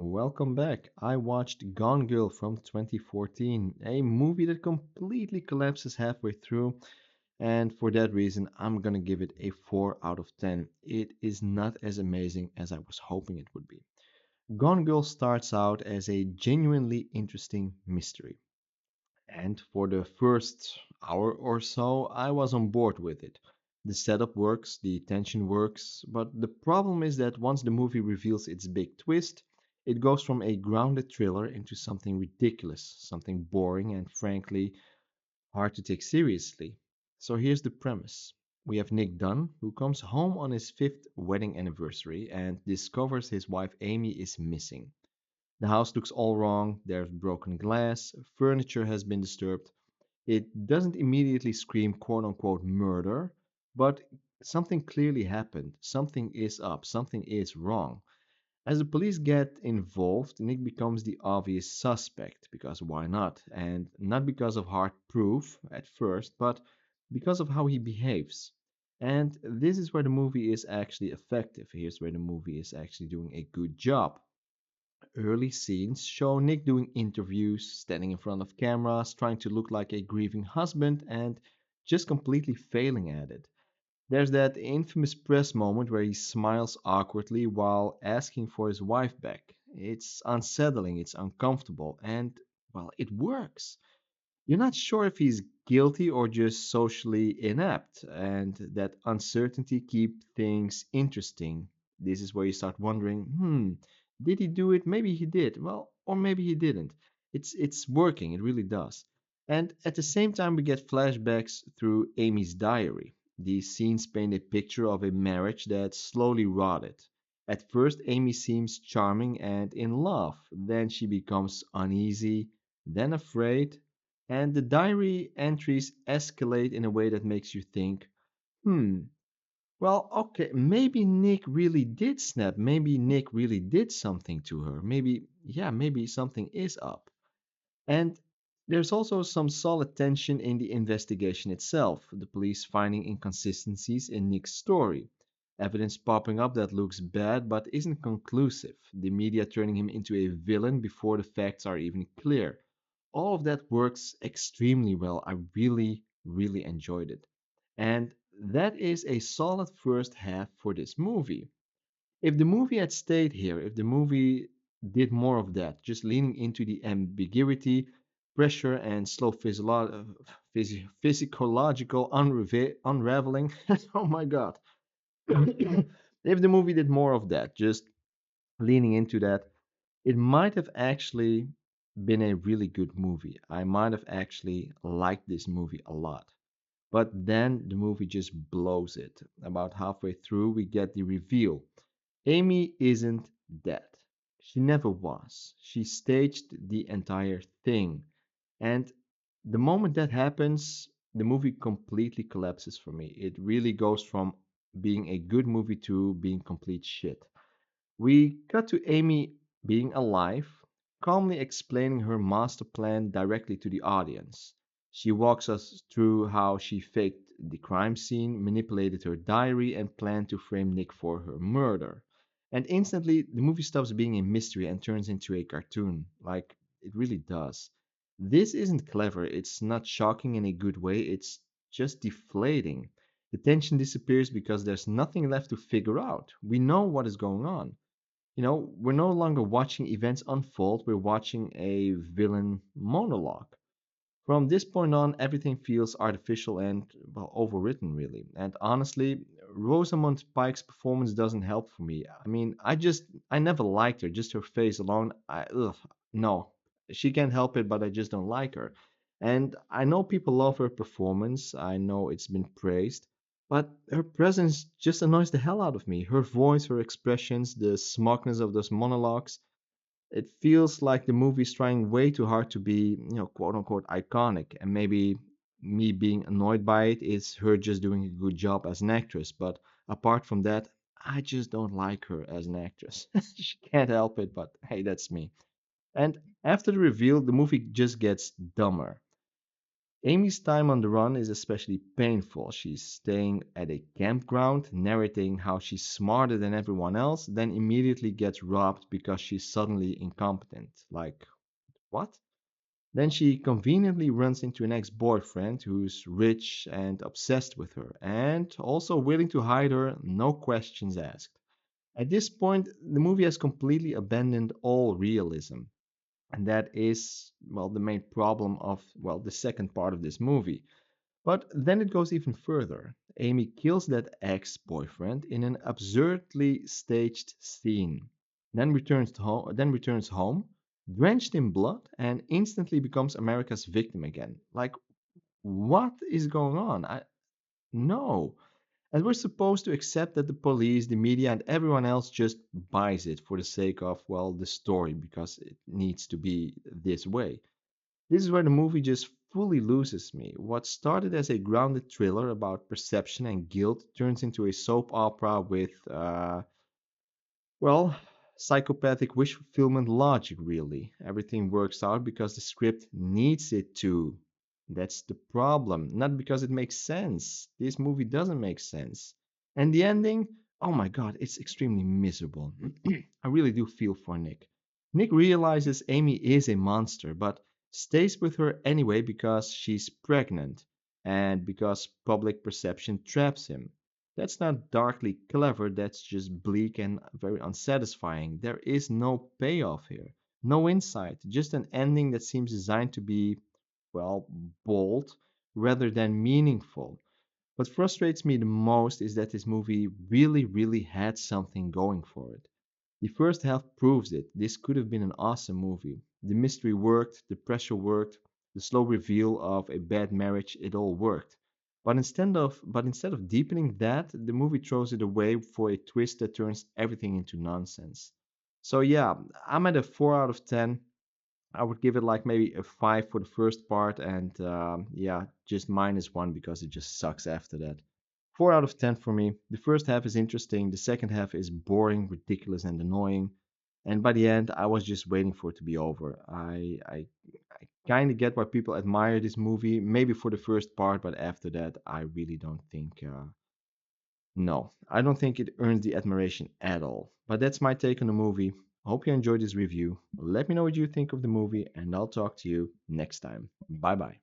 welcome back. I watched Gone Girl from 2014, a movie that completely collapses halfway through, and for that reason, I'm gonna give it a 4 out of 10. It is not as amazing as I was hoping it would be. Gone Girl starts out as a genuinely interesting mystery, and for the first hour or so, I was on board with it. The setup works, the tension works, but the problem is that once the movie reveals its big twist, it goes from a grounded thriller into something ridiculous, something boring, and frankly, hard to take seriously. So here's the premise. We have Nick Dunn, who comes home on his fifth wedding anniversary and discovers his wife Amy is missing. The house looks all wrong, there's broken glass, furniture has been disturbed. It doesn't immediately scream quote unquote murder, but something clearly happened. Something is up, something is wrong. As the police get involved, Nick becomes the obvious suspect, because why not? And not because of hard proof at first, but because of how he behaves. And this is where the movie is actually effective. Here's where the movie is actually doing a good job. Early scenes show Nick doing interviews, standing in front of cameras, trying to look like a grieving husband, and just completely failing at it. There's that infamous press moment where he smiles awkwardly while asking for his wife back. It's unsettling, it's uncomfortable, and, well, it works. You're not sure if he's guilty or just socially inept, and that uncertainty keeps things interesting. This is where you start wondering, did he do it? Maybe he did. Well, or maybe he didn't. It's working, it really does. And at the same time we get flashbacks through Amy's diary. These scenes paint a picture of a marriage that slowly rotted. At first Amy seems charming and in love, then she becomes uneasy, then afraid, and the diary entries escalate in a way that makes you think, hmm, well, okay, maybe Nick really did snap. Maybe Nick really did something to her. Maybe, yeah, maybe something is up. And there's also some solid tension in the investigation itself, the police finding inconsistencies in Nick's story, evidence popping up that looks bad but isn't conclusive, the media turning him into a villain before the facts are even clear. All of that works extremely well. I really, really enjoyed it. And that is a solid first half for this movie. If the movie had stayed here, if the movie did more of that, just leaning into the ambiguity, pressure, and slow physiological unraveling, oh my god. If the movie did more of that, just leaning into that, it might have actually been a really good movie. I might have actually liked this movie a lot. But then the movie just blows it. About halfway through, we get the reveal. Amy isn't dead. She never was. She staged the entire thing. And the moment that happens, the movie completely collapses for me. It really goes from being a good movie to being complete shit. We cut to Amy being alive, calmly explaining her master plan directly to the audience. She walks us through how she faked the crime scene, manipulated her diary, and planned to frame Nick for her murder. And instantly, the movie stops being a mystery and turns into a cartoon. Like, it really does. This isn't clever, it's not shocking in a good way, it's just deflating. The tension disappears because there's nothing left to figure out. We know what is going on. We're no longer watching events unfold, we're watching a villain monologue. From this point on, everything feels artificial and, well, overwritten, really. And honestly, Rosamund Pike's performance doesn't help for me. I mean, I never liked her, just her face alone. No, she can't help it, but I just don't like her. And I know people love her performance, I know it's been praised, but her presence just annoys the hell out of me. Her voice, her expressions, the smugness of those monologues, it feels like the movie's trying way too hard to be, quote unquote, iconic. And maybe me being annoyed by it is her just doing a good job as an actress. But apart from that, I just don't like her as an actress. She can't help it, but hey, that's me. And after the reveal, the movie just gets dumber. Amy's time on the run is especially painful. She's staying at a campground, narrating how she's smarter than everyone else, then immediately gets robbed because she's suddenly incompetent. Like, what? Then she conveniently runs into an ex boyfriend who's rich and obsessed with her, and also willing to hide her, no questions asked. At this point, the movie has completely abandoned all realism. And that is, well, the main problem of, well, the second part of this movie. But then it goes even further. Amy kills that ex boyfriend in an absurdly staged scene, then returns home, drenched in blood, and instantly becomes America's victim again. Like, what is going on? No. And we're supposed to accept that the police, the media, and everyone else just buys it for the sake of, well, the story, because it needs to be this way. This is where the movie just fully loses me. What started as a grounded thriller about perception and guilt turns into a soap opera with, well, psychopathic wish fulfillment logic, really. Everything works out because the script needs it to. That's the problem, not because it makes sense. This movie doesn't make sense. And the ending, oh my god, it's extremely miserable. I really do feel for Nick. Nick realizes Amy is a monster, but stays with her anyway because she's pregnant and because public perception traps him. That's not darkly clever, that's just bleak and very unsatisfying. There is no payoff here, no insight, just an ending that seems designed to be, well, bold rather than meaningful. What frustrates me the most is that this movie really had something going for it. The first half proves it. This could have been an awesome movie. The mystery worked, the pressure worked, the slow reveal of a bad marriage, it all worked. But instead of deepening that, the movie throws it away for a twist that turns everything into nonsense. So yeah, I'm at a 4 out of 10. I would give it like maybe a 5 for the first part, and yeah, just -1 because it just sucks after that. 4 out of 10 for me. The first half is interesting, the second half is boring, ridiculous, and annoying. And by the end, I was just waiting for it to be over. I kind of get why people admire this movie, maybe for the first part, but after that, I really don't think. No, I don't think it earns the admiration at all. But that's my take on the movie. Hope you enjoyed this review. Let me know what you think of the movie, and I'll talk to you next time. Bye bye.